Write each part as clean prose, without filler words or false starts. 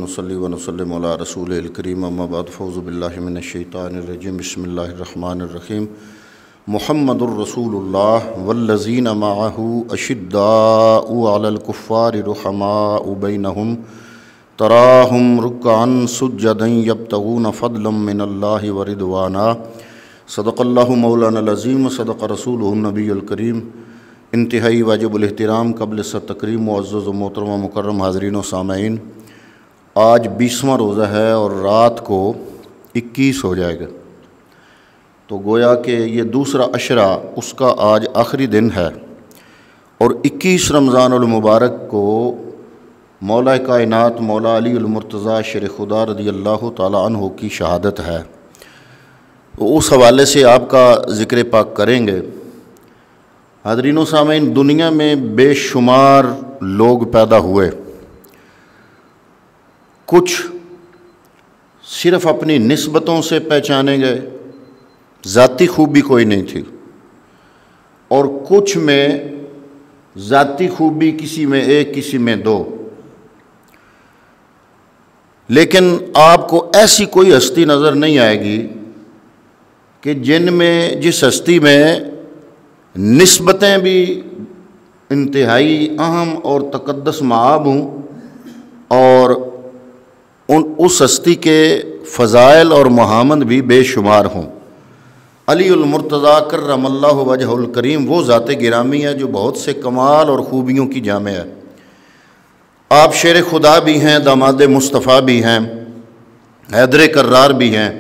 ونصلی ونسلم علی رسول الکریم اما بعد فاعوذ باللہ من الشیطان الرجیم بسم اللہ الرحمن الرحیم محمد الرسول اللہ والذین معہ اشداء علی الکفار رحماء بینہم تراہم رکعا سجدا یبتغون فضلا من اللہ ورضوانا صدق اللہ مولانا العظیم صدق رسولہ النبی الکریم۔ انتہائی واجب الاحترام قبل تقریم معزز و محترم و مکرم حاضرین و سامعین، آج 20واں روزہ ہے اور رات کو 21 ہو جائے گا، تو گویا کہ یہ دوسرا عشرہ اس کا آج آخری دن ہے، اور 21 رمضان المبارک کو مولا کائنات مولا علی المرتضیٰ شیر خدا رضی اللہ تعالی عنہ کی شہادت ہے، تو اس حوالے سے آپ کا ذکر پاک کریں گے۔ حاضرین و سامعین، دنیا میں بے شمار لوگ پیدا ہوئے، کچھ صرف اپنی نسبتوں سے پہچانے گئے، ذاتی خوبی کوئی نہیں تھی، اور کچھ میں ذاتی خوبی کسی میں ایک کسی میں دو، لیکن آپ کو ایسی کوئی ہستی نظر نہیں آئے گی کہ جس ہستی میں نسبتیں بھی انتہائی اہم اور تقدس مآب ہوں اور اس ہستی کے فضائل اور محامد بھی بے شمار ہوں۔ علی المرتضیٰ کرم اللہ وجہ الکریم وہ ذات گرامی ہے جو بہت سے کمال اور خوبیوں کی جامع ہے۔ آپ شیر خدا بھی ہیں، داماد مصطفیٰ بھی ہیں، حیدر کرار بھی ہیں،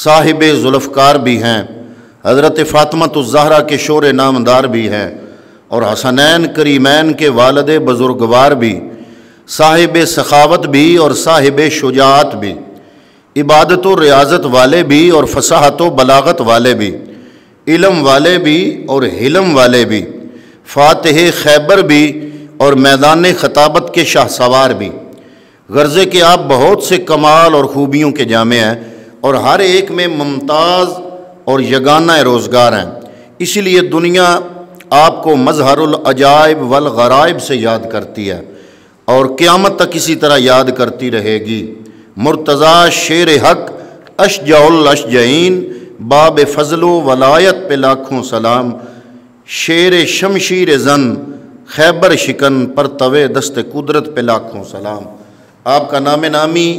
صاحب ذوالفقار بھی ہیں، حضرت فاطمۃ الزہرا کے شور نامدار بھی ہیں، اور حسنین کریمین کے والد بزرگوار بھی، صاحب سخاوت بھی اور صاحب شجاعت بھی، عبادت و ریاضت والے بھی اور فصاحت و بلاغت والے بھی، علم والے بھی اور حلم والے بھی، فاتح خیبر بھی اور میدان خطابت کے شاہ سوار بھی۔ غرضے کہ آپ بہت سے کمال اور خوبیوں کے جامع ہیں، اور ہر ایک میں ممتاز اور یگانہ روزگار ہیں، اسی لیے دنیا آپ کو مظہر العجائب والغرائب سے یاد کرتی ہے اور قیامت تک اسی طرح یاد کرتی رہے گی۔ مرتضیٰ شیر حق اشجع الاشجعین، باب فضل و ولایت پہ لاکھوں سلام، شیر شمشیر زن خیبر شکن پر طوے دست قدرت پہ لاکھوں سلام۔ آپ کا نام نامی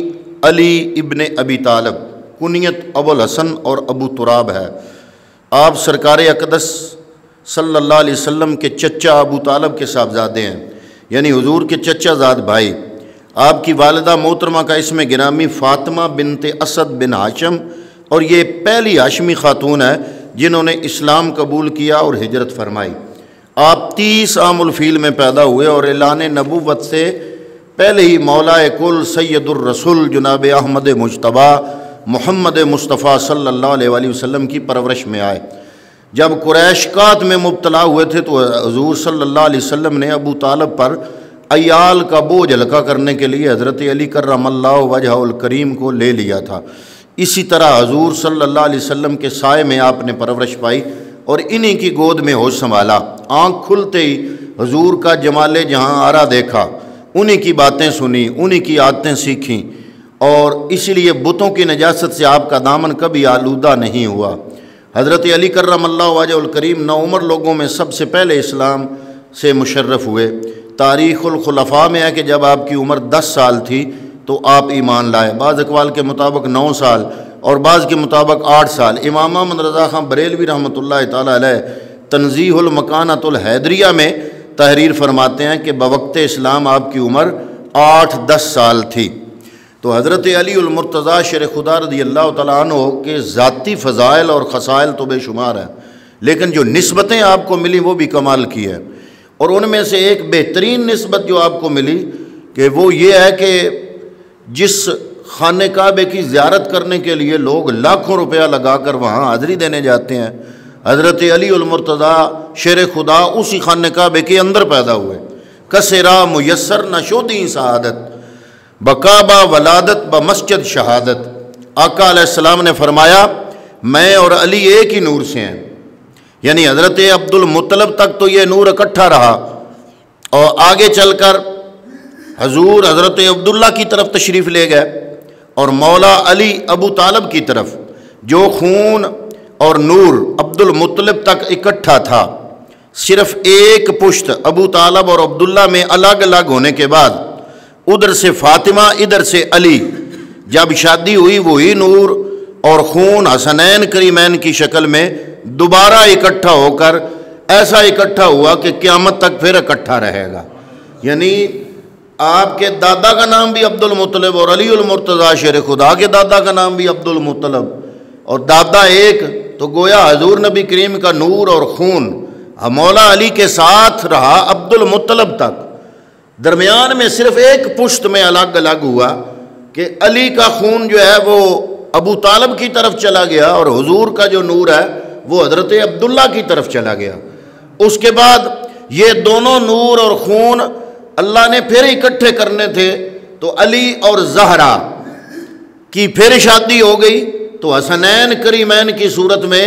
علی ابن ابی طالب، کنیت ابو الحسن اور ابو تراب ہے۔ آپ سرکار اقدس صلی اللہ علیہ وسلم کے چچا ابو طالب کے صاحبزادے ہیں، یعنی حضور کے چچا زاد بھائی۔ آپ کی والدہ محترمہ کا اسم گرامی فاطمہ بنت اسد بن ہاشم، اور یہ پہلی ہاشمی خاتون ہے جنہوں نے اسلام قبول کیا اور ہجرت فرمائی۔ آپ 30 عام الفیل میں پیدا ہوئے اور اعلان نبوت سے پہلے ہی مولا کل سید الرسول جناب احمد مجتبیٰ محمد مصطفیٰ صلی اللہ علیہ وآلہ وسلم کی پرورش میں آئے۔ جب قریش قات میں مبتلا ہوئے تھے تو حضور صلی اللہ علیہ وسلم نے ابو طالب پر عیال کا بوجھ ہلکا کرنے کے لیے حضرت علی کرم اللہ وجہ الکریم کو لے لیا تھا۔ اسی طرح حضور صلی اللہ علیہ وسلم کے سائے میں آپ نے پرورش پائی اور انہی کی گود میں ہوش سنبھالا۔ آنکھ کھلتے ہی حضور کا جمال جہاں آرا دیکھا، انہی کی باتیں سنی، انہی کی عادتیں سیکھیں، اور اسی لیے بتوں کی نجاست سے آپ کا دامن کبھی آلودہ نہیں ہوا۔ حضرت علی کرم اللہ وجہ الکریم نوعمر لوگوں میں سب سے پہلے اسلام سے مشرف ہوئے۔ تاریخ الخلفاء میں ہے کہ جب آپ کی عمر 10 سال تھی تو آپ ایمان لائے، بعض اقوال کے مطابق 9 سال اور بعض کے مطابق 8 سال۔ امام احمد رضا خان بریلوی رحمۃ اللہ تعالی علیہ تنزیہ المکانۃ الحیدریہ میں تحریر فرماتے ہیں کہ بوقت اسلام آپ کی عمر 8-10 سال تھی۔ تو حضرت علی المرتضیٰ شیر خدا رضی اللہ تعالیٰ عنہ کے ذاتی فضائل اور خصائل تو بے شمار ہیں، لیکن جو نسبتیں آپ کو ملی وہ بھی کمال کی ہے، اور ان میں سے ایک بہترین نسبت جو آپ کو ملی کہ وہ یہ ہے کہ جس خانہ کعبے کی زیارت کرنے کے لیے لوگ لاکھوں روپیہ لگا کر وہاں حاضری دینے جاتے ہیں، حضرت علی المرتضیٰ شیر خدا اسی خانہ کعبے کے اندر پیدا ہوئے۔ کسرا میسر نشودی سعادت بکعبہ ولادت بمسجد شہادت۔ آقا علیہ السلام نے فرمایا میں اور علی ایک ہی نور سے ہیں، یعنی حضرت عبد المطلب تک تو یہ نور اکٹھا رہا، اور آگے چل کر حضور حضرت عبداللہ کی طرف تشریف لے گئے اور مولا علی ابو طالب کی طرف، جو خون اور نور عبد المطلب تک اکٹھا تھا، صرف ایک پشت ابو طالب اور عبداللہ میں الگ الگ ہونے کے بعد ادھر سے فاطمہ ادھر سے علی، جب شادی ہوئی وہی نور اور خون حسنین کریمین کی شکل میں دوبارہ اکٹھا ہو کر ایسا اکٹھا ہوا کہ قیامت تک پھر اکٹھا رہے گا۔ یعنی آپ کے دادا کا نام بھی عبد المطلب اور علی المرتضیٰ شیر خدا کے دادا کا نام بھی عبد المطلب، اور دادا ایک، تو گویا حضور نبی کریم کا نور اور خون مولا علی کے ساتھ رہا عبد المطلب تک، درمیان میں صرف ایک پشت میں الگ الگ ہوا کہ علی کا خون جو ہے وہ ابو طالب کی طرف چلا گیا اور حضور کا جو نور ہے وہ حضرت عبداللہ کی طرف چلا گیا۔ اس کے بعد یہ دونوں نور اور خون اللہ نے پھر اکٹھے کرنے تھے، تو علی اور زہرا کی پھر شادی ہو گئی، تو حسنین کریمین کی صورت میں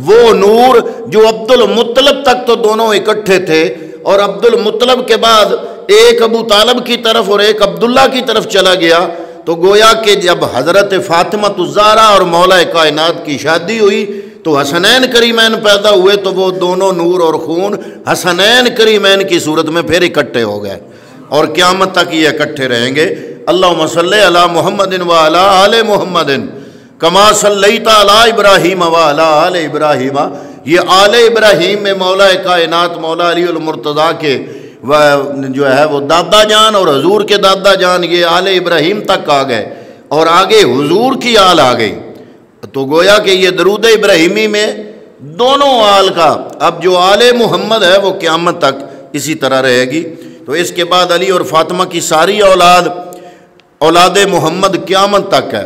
وہ نور جو عبد المطلب تک تو دونوں اکٹھے تھے، اور عبد المطلب کے بعد ایک ابو طالب کی طرف اور ایک عبداللہ کی طرف چلا گیا، تو گویا کہ جب حضرت فاطمہ الزہرا اور مولا کائنات کی شادی ہوئی تو حسنین کریمین پیدا ہوئے، تو وہ دونوں نور اور خون حسنین کریمین کی صورت میں پھر اکٹھے ہو گئے اور قیامت تک یہ اکٹھے رہیں گے۔ اللہم صلی علی محمد وعلی آل محمد کما صلیت علی ابراہیم وعلی آل ابراہیم، یہ آل ابراہیم میں مولا کائنات مولا علی المرتضیٰ کے جو ہے وہ دادا جان اور حضور کے دادا جان یہ آل ابراہیم تک آ گئے، اور آگے حضور کی آل آ گئی، تو گویا کہ یہ درود ابراہیمی میں دونوں آل کا اب جو آل محمد ہے وہ قیامت تک اسی طرح رہے گی۔ تو اس کے بعد علی اور فاطمہ کی ساری اولاد محمد قیامت تک ہے،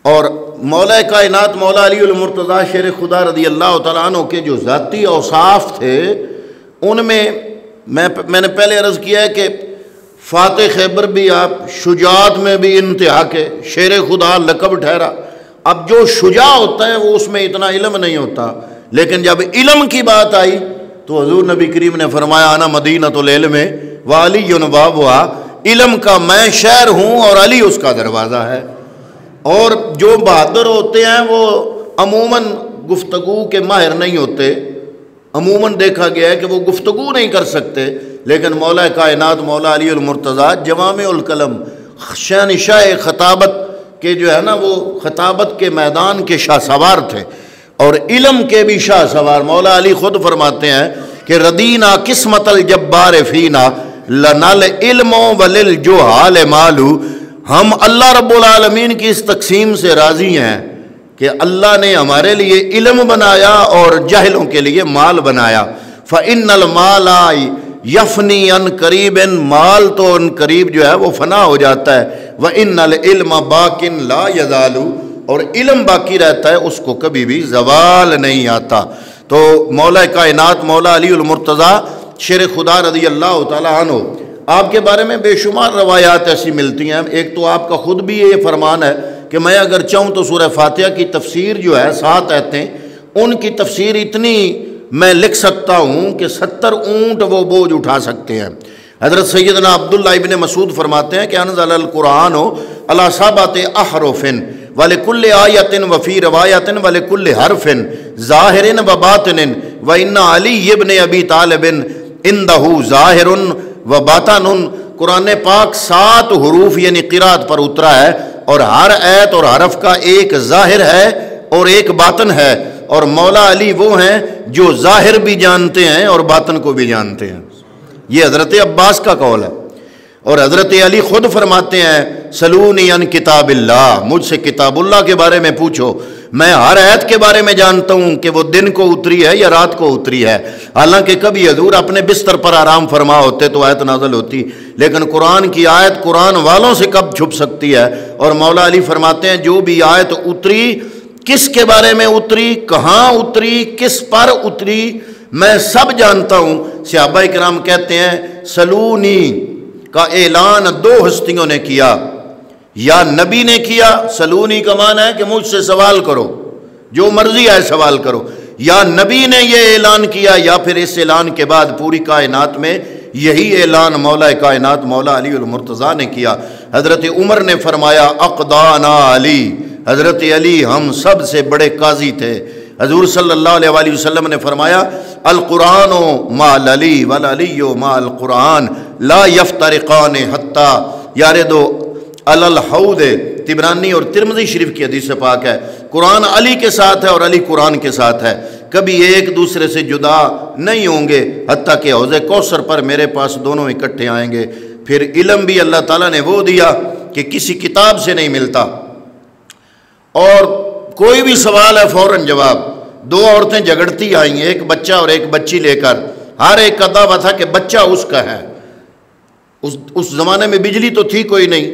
اور مولا کائنات مولا علی المرتضیٰ شیر خدا رضی اللہ تعالیٰ عنہ کے جو ذاتی اوصاف تھے ان میں میں نے پہلے عرض کیا ہے کہ فاتح خیبر بھی آپ، شجاعت میں بھی انتہا کے، شیر خدا لقب ٹھہرا۔ اب جو شجاع ہوتا ہے وہ اس میں اتنا علم نہیں ہوتا، لیکن جب علم کی بات آئی تو حضور نبی کریم نے فرمایا انا مدینۃ العلم وعلی بابھا، علم کا میں شہر ہوں اور علی اس کا دروازہ ہے۔ اور جو بہادر ہوتے ہیں وہ عموماً گفتگو کے ماہر نہیں ہوتے، عموماً دیکھا گیا ہے کہ وہ گفتگو نہیں کر سکتے، لیکن مولا کائنات مولا علی المرتضیٰ جوامع الکلم شہنشاہ خطابت کے جو ہے نا وہ خطابت کے میدان کے شاہ سوار تھے، اور علم کے بھی شاہ سوار۔ مولا علی خود فرماتے ہیں کہ ردینا قسمت الجبار فینا لنا العلم وللجہال مالو، ہم اللہ رب العالمین کی اس تقسیم سے راضی ہیں کہ اللہ نے ہمارے لیے علم بنایا اور جاہلوں کے لیے مال بنایا۔ فَإِنَّ الْمَالَ یفنی ان قریب، مال تو ان قریب جو ہے وہ فنا ہو جاتا ہے، وَإِنَّ الْعِلْمَ بَاقٍ لَا يَزَالُ، اور علم باقی رہتا ہے، اس کو کبھی بھی زوال نہیں آتا۔ تو مولا کائنات مولا علی المرتضیٰ شیر خدا رضی اللہ تعالیٰ عنہ، آپ کے بارے میں بے شمار روایات ایسی ملتی ہیں۔ ایک تو آپ کا خود بھی یہ فرمان ہے کہ میں اگر چاہوں تو سورہ فاتحہ کی تفسیر جو ہے 7 آیتیں، ان کی تفسیر اتنی میں لکھ سکتا ہوں کہ 70 اونٹ وہ بوجھ اٹھا سکتے ہیں۔ حضرت سیدنا عبداللہ ابن مسعود فرماتے ہیں کہ انزل القرآن علی 7 احرف ولکل آیت وفی روایت ولکل حرف ظاہر و باطن وان علی ابن ابی طالب عندہ ظاہر و باطن۔ قرآن پاک 7 حروف یعنی قرات پر اترا ہے، اور ہر آیت اور حرف کا ایک ظاہر ہے اور ایک باطن ہے، اور مولا علی وہ ہیں جو ظاہر بھی جانتے ہیں اور باطن کو بھی جانتے ہیں۔ یہ حضرت عباس کا قول ہے، اور حضرت علی خود فرماتے ہیں سلونی ان کتاب اللہ، مجھ سے کتاب اللہ کے بارے میں پوچھو، میں ہر آیت کے بارے میں جانتا ہوں کہ وہ دن کو اتری ہے یا رات کو اتری ہے۔ حالانکہ کبھی حضور اپنے بستر پر آرام فرما ہوتے تو آیت نازل ہوتی، لیکن قرآن کی آیت قرآن والوں سے کب چھپ سکتی ہے؟ اور مولا علی فرماتے ہیں جو بھی آیت اتری، کس کے بارے میں اتری، کہاں اتری، کس پر اتری، میں سب جانتا ہوں۔ صحابہ کرام کہتے ہیں سلونی کا اعلان 2 ہستیوں نے کیا، یا نبی نے کیا، سلونی کا معنی ہے کہ مجھ سے سوال کرو، جو مرضی ہے سوال کرو، یا نبی نے یہ اعلان کیا، یا پھر اس اعلان کے بعد پوری کائنات میں یہی اعلان مولا کائنات مولا علی المرتضیٰ نے کیا۔ حضرت عمر نے فرمایا اقضانا علی، حضرت علی ہم سب سے بڑے قاضی تھے۔ حضور صلی اللہ علیہ وآلہ وسلم نے فرمایا القرآن مع العلی والعلی مع القرآن لا یفترقان حتی یاردو علی الحوض۔ طبرانی اور ترمذی شریف کی حدیث پاک ہے، قرآن علی کے ساتھ ہے اور علی قرآن کے ساتھ ہے، کبھی ایک دوسرے سے جدا نہیں ہوں گے حتیٰ کہ حوض کوثر پر میرے پاس دونوں اکٹھے آئیں گے۔ پھر علم بھی اللہ تعالیٰ نے وہ دیا کہ کسی کتاب سے نہیں ملتا، اور کوئی بھی سوال ہے فوراً جواب۔ دو عورتیں جھگڑتی آئیں، ایک بچہ اور ایک بچی لے کر، ہر ایک کا دعویٰ تھا کہ بچہ اس کا ہے۔ اس زمانے میں بجلی تو تھی کوئی نہیں،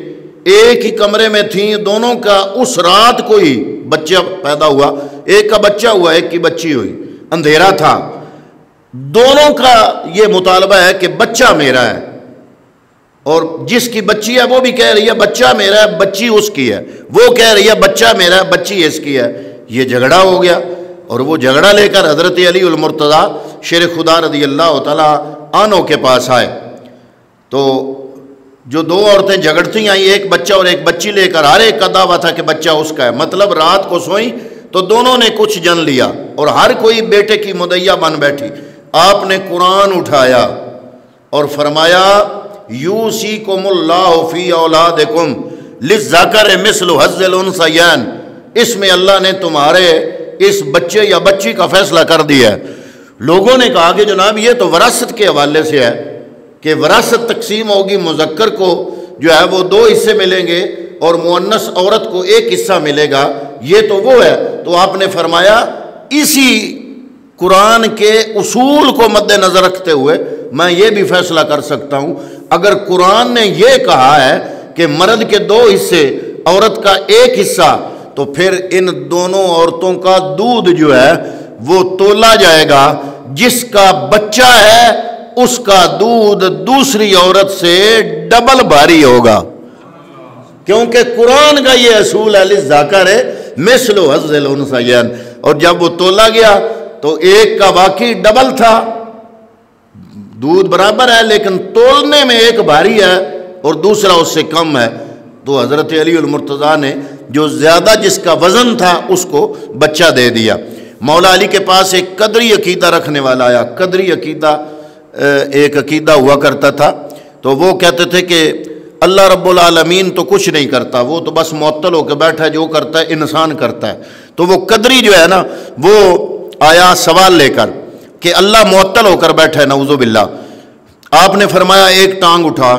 ایک ہی کمرے میں تھیں، دونوں کا اس رات کو ہی بچہ پیدا ہوا، ایک کا بچہ ہوا ایک کی بچی ہوئی، اندھیرا تھا، دونوں کا یہ مطالبہ ہے کہ بچہ میرا ہے، اور جس کی بچی ہے وہ بھی کہہ رہی ہے بچہ میرا ہے، بچی اس کی ہے، وہ کہہ رہی ہے بچہ میرا ہے، بچی اس کی ہے۔ یہ جھگڑا ہو گیا، اور وہ جھگڑا لے کر حضرت علی المرتضیٰ شیر خدا رضی اللہ تعالیٰ عنہ کے پاس آئے۔ تو جو دو عورتیں جھگڑتی آئیں، ایک بچہ اور ایک بچی لے کر، ہر ایک کا دعویٰ تھا کہ بچہ اس کا ہے، مطلب رات کو سوئیں تو دونوں نے کچھ جن لیا، اور ہر کوئی بیٹے کی مدعیہ بن بیٹھی۔ آپ نے قرآن اٹھایا اور فرمایا یوصیکم اللہ فی اولادکم للذکر مثل حظ الانثیین، اس میں اللہ نے تمہارے اس بچے یا بچی کا فیصلہ کر دیا ہے۔ لوگوں نے کہا کہ جناب یہ تو وراثت کے حوالے سے ہے کہ وراثت تقسیم ہوگی، مذکر کو جو ہے وہ 2 حصے ملیں گے اور مؤنث عورت کو 1 حصہ ملے گا، یہ تو وہ ہے۔ تو آپ نے فرمایا اسی قرآن کے اصول کو مد نظر رکھتے ہوئے میں یہ بھی فیصلہ کر سکتا ہوں، اگر قرآن نے یہ کہا ہے کہ مرد کے 2 حصے عورت کا 1 حصہ، تو پھر ان دونوں عورتوں کا دودھ جو ہے وہ تولا جائے گا، جس کا بچہ ہے اس کا دودھ دوسری عورت سے ڈبل بھاری ہوگا، کیونکہ قرآن کا یہ اصول ہے للذکر مثل حظ الانثیین۔ اور جب وہ تولا گیا تو ایک کا واقعی ڈبل تھا، دودھ برابر ہے لیکن تولنے میں ایک بھاری ہے اور دوسرا اس سے کم ہے، تو حضرت علی المرتضیٰ نے جو زیادہ جس کا وزن تھا اس کو بچہ دے دیا۔ مولا علی کے پاس ایک قدری عقیدہ رکھنے والا آیا۔ قدری عقیدہ ایک عقیدہ ہوا کرتا تھا، تو وہ کہتے تھے کہ اللہ رب العالمین تو کچھ نہیں کرتا، وہ تو بس معطل ہو کے بیٹھا ہے، جو کرتا ہے انسان کرتا ہے۔ تو وہ قدری جو ہے نا، وہ آیا سوال لے کر کہ اللہ معطل ہو کر بیٹھا ہے، نعوذ باللہ۔ آپ نے فرمایا ایک ٹانگ اٹھا،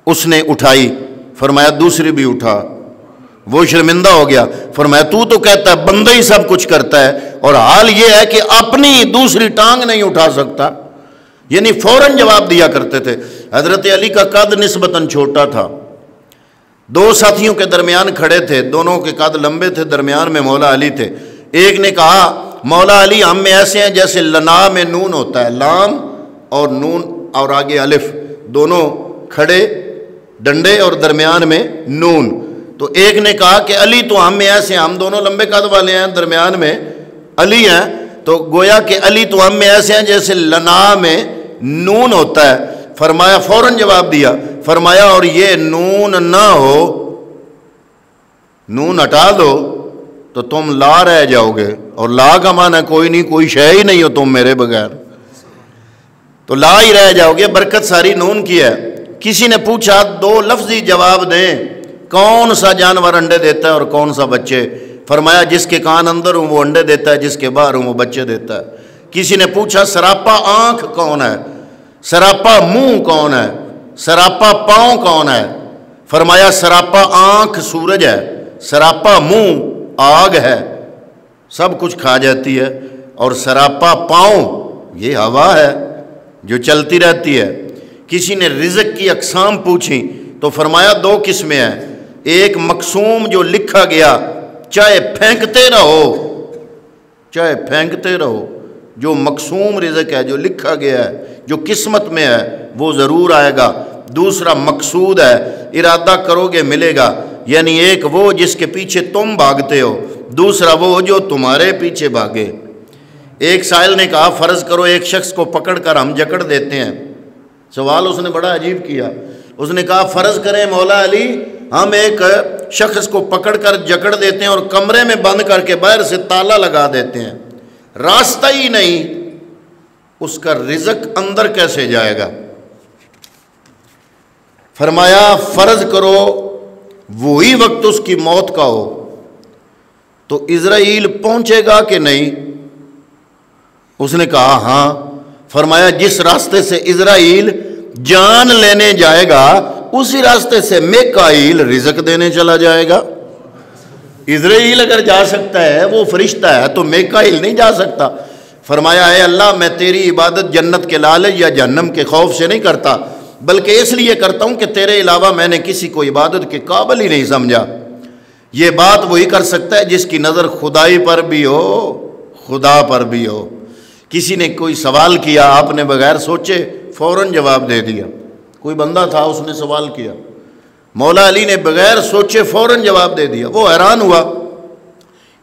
اس نے اٹھائی، فرمایا دوسری بھی اٹھا، وہ شرمندہ ہو گیا، فرمایا تو کہتا ہے بندہ ہی سب کچھ کرتا ہے، اور حال یہ ہے کہ اپنی دوسری ٹانگ نہیں اٹھا سکتا، یعنی فوراً جواب دیا کرتے تھے۔ حضرت علی کا قد نسبتاً چھوٹا تھا، 2 ساتھیوں کے درمیان کھڑے تھے، دونوں کے قد لمبے تھے، درمیان میں مولا علی تھے۔ ایک نے کہا مولا علی ہم میں ایسے ہیں جیسے لنا میں نون ہوتا ہے، لام اور نون اور آگے الف، دونوں کھڑے ڈنڈے اور درمیان میں نون۔ تو ایک نے کہا کہ علی تو ہم میں ایسے ہیں، ہم دونوں لمبے قد والے ہیں، درمیان میں علی ہیں، تو گویا کہ علی تو ہم میں ایسے ہیں جیسے لنا میں نون ہوتا ہے۔ فرمایا فوراً جواب دیا، فرمایا اور یہ نون نہ ہو، نون ہٹا دو تو تم لا رہ جاؤ گے، اور لا کا معنی کوئی نہیں، کوئی شے ہی نہیں ہو تم میرے بغیر، تو لا ہی رہ جاؤ گے، برکت ساری نون کی ہے۔ کسی نے پوچھا 2 لفظی جواب دیں، کون سا جانور انڈے دیتا ہے اور کون سا بچے؟ فرمایا جس کے کان اندر ہوں وہ انڈے دیتا ہے، جس کے باہر ہوں وہ بچے دیتا ہے۔ کسی نے پوچھا سراپا آنکھ کون ہے، سراپا منہ کون ہے، سراپا پاؤں کون ہے؟ فرمایا سراپا آنکھ سورج ہے، سراپا منہ آگ ہے، سب کچھ کھا جاتی ہے، اور سراپا پاؤں یہ ہوا ہے جو چلتی رہتی ہے۔ کسی نے رزق کی اقسام پوچھی تو فرمایا 2 قسمیں ہیں، ایک مقسوم جو لکھا گیا، چاہے پھینکتے رہو، چاہے پھینکتے رہو، جو مقسوم رزق ہے، جو لکھا گیا ہے، جو قسمت میں ہے وہ ضرور آئے گا۔ دوسرا مقصود ہے، ارادہ کرو گے ملے گا، یعنی ایک وہ جس کے پیچھے تم بھاگتے ہو، دوسرا وہ جو تمہارے پیچھے بھاگے۔ ایک سائل نے کہا فرض کرو ایک شخص کو پکڑ کر ہم جکڑ دیتے ہیں، سوال اس نے بڑا عجیب کیا. اس نے کہا فرض کریں مولا علی ہم ایک شخص کو پکڑ کر جکڑ دیتے ہیں اور کمرے میں بند کر کے باہر سے تالا لگا دیتے ہیں, راستہ ہی نہیں, اس کا رزق اندر کیسے جائے گا؟ فرمایا فرض کرو وہی وقت اس کی موت کا ہو تو اسرائیل پہنچے گا کہ نہیں؟ اس نے کہا ہاں. فرمایا جس راستے سے اسرائیل جان لینے جائے گا اسی راستے سے میکائیل رزق دینے چلا جائے گا. اسرائیل اگر جا سکتا ہے, وہ فرشتہ ہے, تو میکائیل نہیں جا سکتا. فرمایا اے اللہ میں تیری عبادت جنت کے لالچ یا جہنم کے خوف سے نہیں کرتا, بلکہ اس لیے کرتا ہوں کہ تیرے علاوہ میں نے کسی کو عبادت کے قابل ہی نہیں سمجھا. یہ بات وہی کر سکتا ہے جس کی نظر خدائی پر بھی ہو, خدا پر بھی ہو. کسی نے کوئی سوال کیا, آپ نے بغیر سوچے فوراً جواب دے دیا. کوئی بندہ تھا, اس نے سوال کیا, مولا علی نے بغیر سوچے فوراً جواب دے دیا. وہ حیران ہوا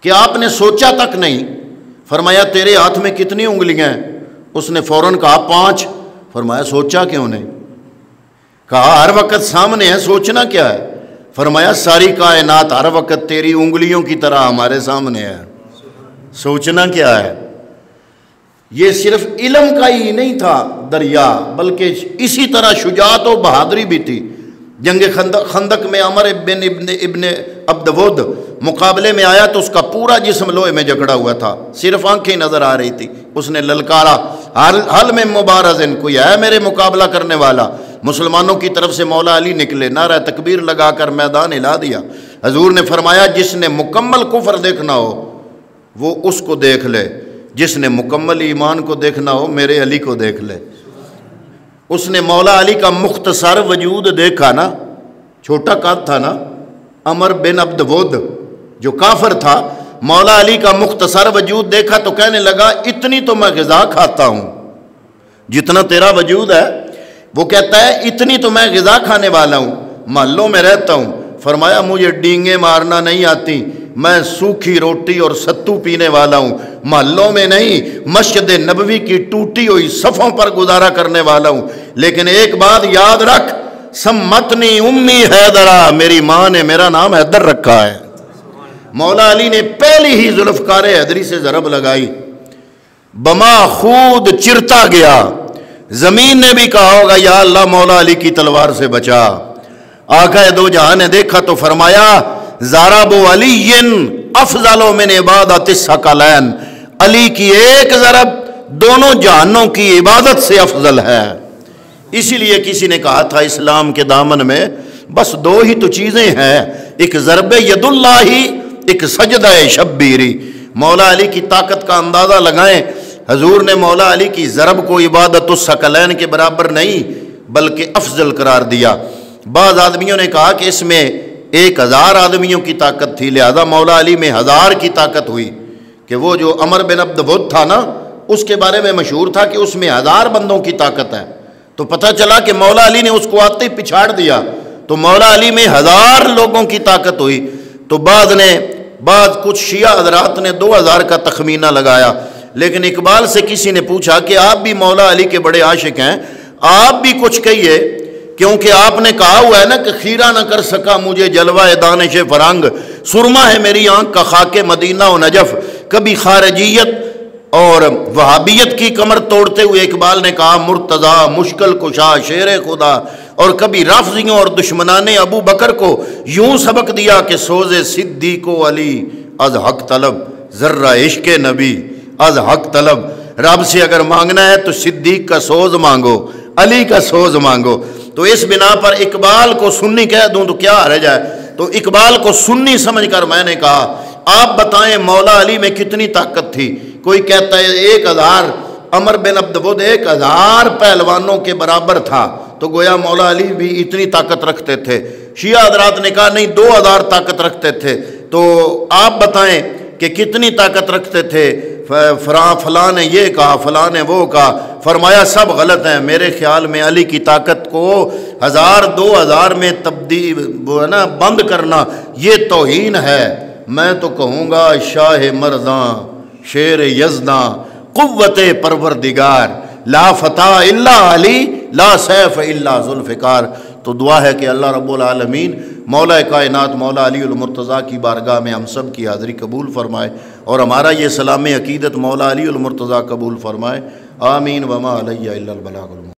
کہ آپ نے سوچا تک نہیں. فرمایا تیرے ہاتھ میں کتنی انگلیاں ہیں؟ اس نے فوراً کہا 5. فرمایا سوچا کیوں نہیں؟ کہا ہر وقت سامنے ہے, سوچنا کیا ہے؟ فرمایا ساری کائنات ہر وقت تیری انگلیوں کی طرح ہمارے سامنے ہے, سوچنا کیا ہے؟ یہ صرف علم کا ہی نہیں تھا دریا, بلکہ اسی طرح شجاعت و بہادری بھی تھی. جنگ خندق میں عمر ابن عبدود مقابلے میں آیا تو اس کا پورا جسم لوہے میں جکڑا ہوا تھا, صرف آنکھیں نظر آ رہی تھی. اس نے للکارا حل میں مبارزن, کوئی ہے میرے مقابلہ کرنے والا؟ مسلمانوں کی طرف سے مولا علی نکلے, نعرہ تکبیر لگا کر میدان ہلا دیا. حضور نے فرمایا جس نے مکمل کفر دیکھنا ہو وہ اس کو دیکھ لے, جس نے مکمل ایمان کو دیکھنا ہو میرے علی کو دیکھ لے. اس نے مولا علی کا مختصر وجود دیکھا نا, چھوٹا قد تھا نا عمر بن عبدود جو کافر تھا, مولا علی کا مختصر وجود دیکھا تو کہنے لگا اتنی تو میں غذا کھاتا ہوں جتنا تیرا وجود ہے. وہ کہتا ہے اتنی تو میں غذا کھانے والا ہوں, محلوں میں رہتا ہوں. فرمایا مجھے ڈینگیں مارنا نہیں آتی, میں سوکھی روٹی اور ستو پینے والا ہوں, محلوں میں نہیں مسجد نبوی کی ٹوٹی ہوئی صفوں پر گزارا کرنے والا ہوں. لیکن ایک بات یاد رکھ, سمتنی امی حیدرہ, میری ماں نے میرا نام حیدر رکھا ہے. مولا علی نے پہلی ہی ذوالفقار حیدری سے ضرب لگائی, بما خود چرتا گیا. زمین نے بھی کہا ہوگا یا اللہ مولا علی کی تلوار سے بچا. آقا دو جہاں نے دیکھا تو فرمایا ضرب علی افضل من عبادت الثقلین, علی کی ایک ضرب دونوں جہانوں کی عبادت سے افضل ہے. اسی لیے کسی نے کہا تھا اسلام کے دامن میں بس 2 ہی تو چیزیں ہیں, ایک ضرب ید اللہ, ایک سجدہ شبیری. مولا علی کی طاقت کا اندازہ لگائیں, حضور نے مولا علی کی ضرب کو عبادت الثقلین کے برابر نہیں بلکہ افضل قرار دیا. بعض آدمیوں نے کہا کہ اس میں 1000 آدمیوں کی طاقت تھی, لہذا مولا علی میں 1000 کی طاقت ہوئی. کہ وہ جو عمر بن عبدود تھا نا, اس کے بارے میں مشہور تھا کہ اس میں 1000 بندوں کی طاقت ہے. تو پتہ چلا کہ مولا علی نے اس کو آتے ہی پچھاڑ دیا, تو مولا علی میں 1000 لوگوں کی طاقت ہوئی. تو بعض کچھ شیعہ حضرات نے 2000 کا تخمینہ لگایا. لیکن اقبال سے کسی نے پوچھا کہ آپ بھی مولا علی کے بڑے عاشق ہیں, آپ بھی کچھ کہیے, کیونکہ آپ نے کہا ہوا ہے نا کہ خیرہ نہ کر سکا مجھے جلوہ دانش فرنگ, سرما ہے میری آنکھ کا خاک مدینہ و نجف. کبھی خارجیت اور وہابیت کی کمر توڑتے ہوئے اقبال نے کہا مرتضیٰ مشکل کشا شیر خدا, اور کبھی رافضیوں اور دشمنان ابو بکر کو یوں سبق دیا کہ سوز صدیق و علی از حق طلب, ذرہ عشق نبی از حق طلب. رب سے اگر مانگنا ہے تو صدیق کا سوز مانگو, علی کا سوز مانگو. تو اس بنا پر اقبال کو سنی کہہ دوں تو کیا رہ جائے, تو اقبال کو سنی سمجھ کر میں نے کہا آپ بتائیں مولا علی میں کتنی طاقت تھی. کوئی کہتا ہے 1000, عمر بن عبدود 1000 پہلوانوں کے برابر تھا, تو گویا مولا علی بھی اتنی طاقت رکھتے تھے. شیعہ حضرات نے کہا نہیں 2000 طاقت رکھتے تھے. تو آپ بتائیں کہ کتنی طاقت رکھتے تھے؟ فلاں نے یہ کہا, فلاں نے وہ کہا. فرمایا سب غلط ہیں, میرے خیال میں علی کی طاقت کو 1000 2000 میں تبدیل وہ ہے نا بند کرنا یہ توہین ہے. میں تو کہوں گا شاہ مرزاں شیر یزداں قوت پروردگار لا فتح الا علی لا سیف الا ذوالفقار۔ تو دعا ہے کہ اللہ رب العالمین مولا کائنات مولا علی المرتضیٰ کی بارگاہ میں ہم سب کی حاضری قبول فرمائے اور ہمارا یہ سلام عقیدت مولا علی المرتضیٰ قبول فرمائے۔ آمین وما علیہ الا البلاغ المبین۔